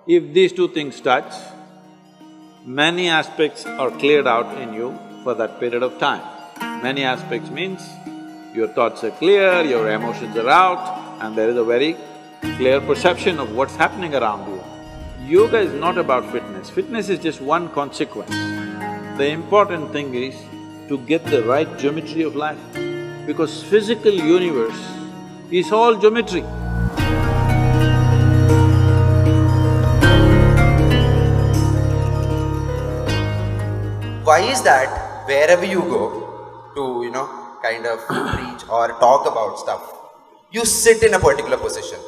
If these two things touch, many aspects are cleared out in you for that period of time. Many aspects means your thoughts are clear, your emotions are out, and there is a very clear perception of what's happening around you. Yoga is not about fitness. Fitness is just one consequence. The important thing is to get the right geometry of life, because physical universe is all geometry. Why is that wherever you go to, kind of preach or talk about stuff, you sit in a particular position,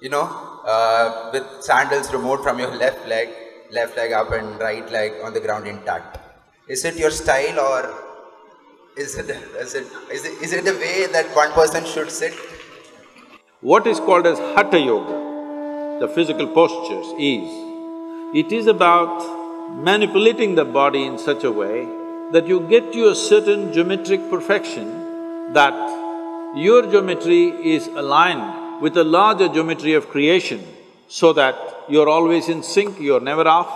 with sandals removed from your left leg up and right leg on the ground intact? Is it your style, or is it the way that one person should sit? What is called as Hatha Yoga, the physical postures, it is about manipulating the body in such a way that you get to a certain geometric perfection, that your geometry is aligned with a larger geometry of creation, so that you're always in sync, you're never off.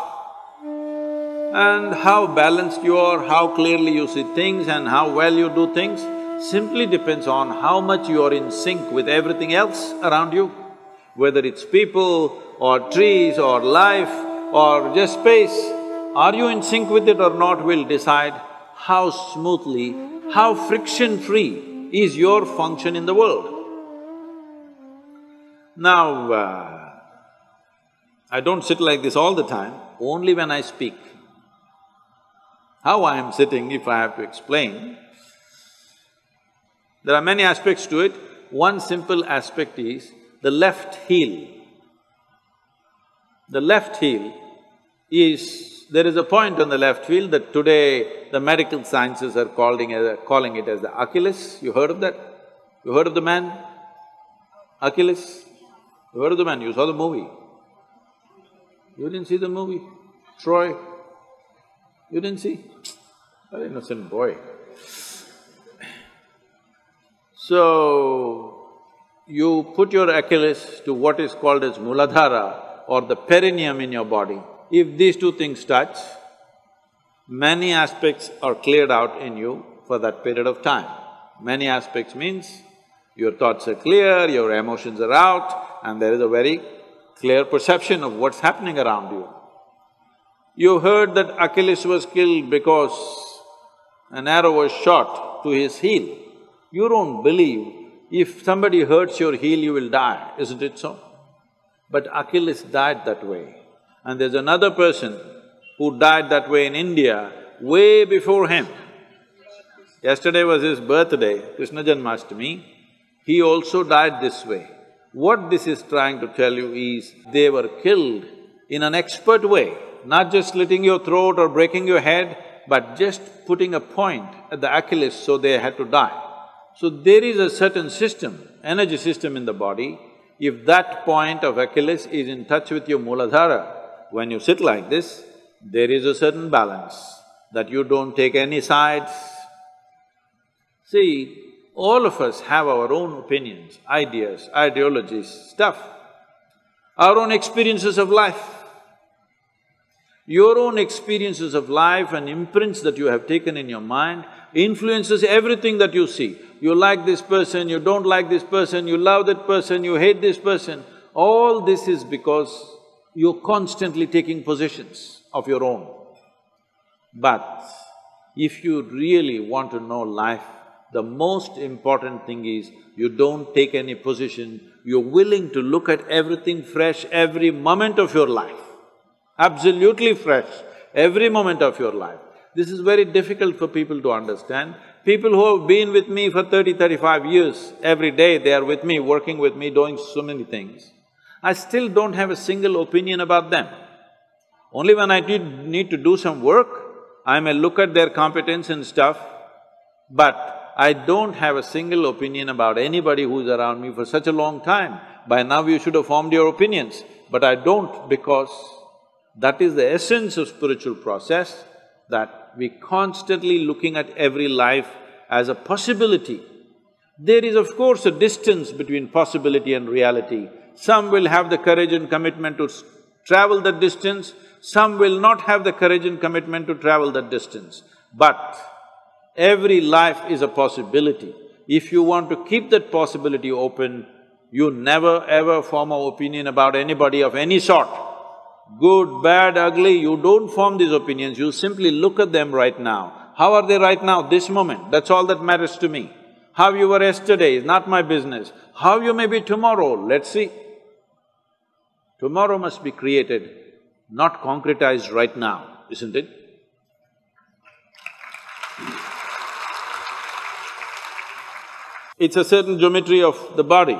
And how balanced you are, how clearly you see things and how well you do things simply depends on how much you are in sync with everything else around you. Whether it's people or trees or life or just space, are you in sync with it or not will decide how smoothly, how friction-free is your function in the world. Now, I don't sit like this all the time, only when I speak. How I am sitting, if I have to explain, there are many aspects to it. One simple aspect is the left heel. The left heel is… there is a point on the left heel that today the medical sciences are calling it as the Achilles. You heard of that? You heard of the man? Achilles? You heard of the man? You saw the movie. You didn't see the movie? Troy? You didn't see? An innocent boy. So, you put your Achilles to what is called as Muladhara or the perineum in your body. If these two things touch, many aspects are cleared out in you for that period of time. Many aspects means your thoughts are clear, your emotions are out, and there is a very clear perception of what's happening around you. You heard that Achilles was killed because an arrow was shot to his heel. You don't believe if somebody hurts your heel, you will die, isn't it so? But Achilles died that way. And there's another person who died that way in India way before him. Yesterday was his birthday, Krishna Janmashtami. He also died this way. What this is trying to tell you is, they were killed in an expert way, not just slitting your throat or breaking your head, but just putting a point at the Achilles, so they had to die. So there is a certain system, energy system in the body. If that point of Achilles is in touch with your Muladhara, when you sit like this, there is a certain balance, that you don't take any sides. See, all of us have our own opinions, ideas, ideologies, stuff, our own experiences of life. Your own experiences of life and imprints that you have taken in your mind influences everything that you see. You like this person, you don't like this person, you love that person, you hate this person. All this is because you're constantly taking positions of your own. But if you really want to know life, the most important thing is you don't take any position, you're willing to look at everything fresh every moment of your life. Absolutely fresh, every moment of your life. This is very difficult for people to understand. People who have been with me for 35 years, every day they are with me, working with me, doing so many things. I still don't have a single opinion about them. Only when I need to do some work, I may look at their competence and stuff, but I don't have a single opinion about anybody who's around me for such a long time. By now you should have formed your opinions, but I don't, because that is the essence of spiritual process, that we constantly looking at every life as a possibility. There is of course a distance between possibility and reality. Some will have the courage and commitment to travel that distance, some will not have the courage and commitment to travel that distance. But every life is a possibility. If you want to keep that possibility open, you never ever form an opinion about anybody of any sort. Good, bad, ugly, you don't form these opinions, you simply look at them right now. How are they right now, this moment? That's all that matters to me. How you were yesterday is not my business. How you may be tomorrow, let's see. Tomorrow must be created, not concretized right now, isn't it? It's a certain geometry of the body.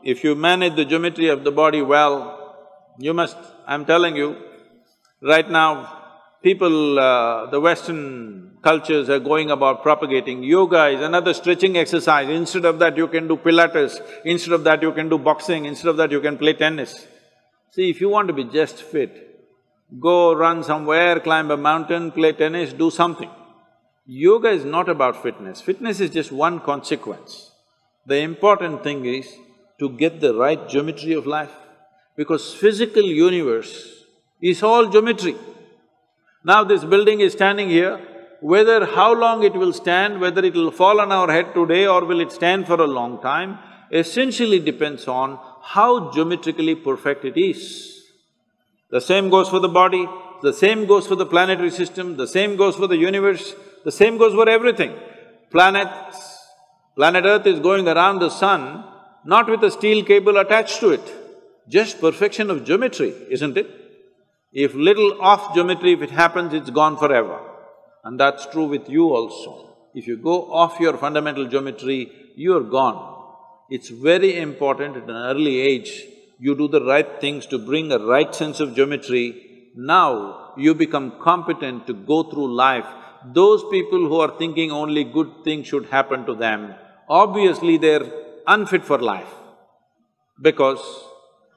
If you manage the geometry of the body well, you must… I'm telling you, right now, people, the Western cultures are going about propagating yoga is another stretching exercise. Instead of that, you can do Pilates, instead of that, you can do boxing, instead of that, you can play tennis. See, if you want to be just fit, go run somewhere, climb a mountain, play tennis, do something. Yoga is not about fitness, fitness is just one consequence. The important thing is to get the right geometry of life, because physical universe is all geometry. Now this building is standing here, whether how long it will stand, whether it will fall on our head today or will it stand for a long time, essentially depends on how geometrically perfect it is. The same goes for the body, the same goes for the planetary system, the same goes for the universe, the same goes for everything. Planet Earth is going around the sun, not with a steel cable attached to it, just perfection of geometry, isn't it? If little off geometry, if it happens, it's gone forever. And that's true with you also. If you go off your fundamental geometry, you're gone. It's very important at an early age, you do the right things to bring a right sense of geometry. Now, you become competent to go through life. Those people who are thinking only good things should happen to them, obviously they're unfit for life. Because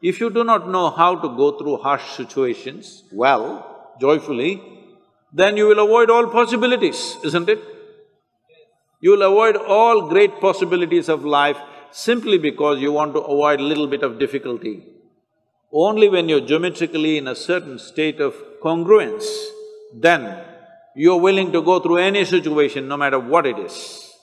if you do not know how to go through harsh situations well, joyfully, then you will avoid all possibilities, isn't it? You will avoid all great possibilities of life simply because you want to avoid a little bit of difficulty. Only when you're geometrically in a certain state of congruence, then you're willing to go through any situation, no matter what it is.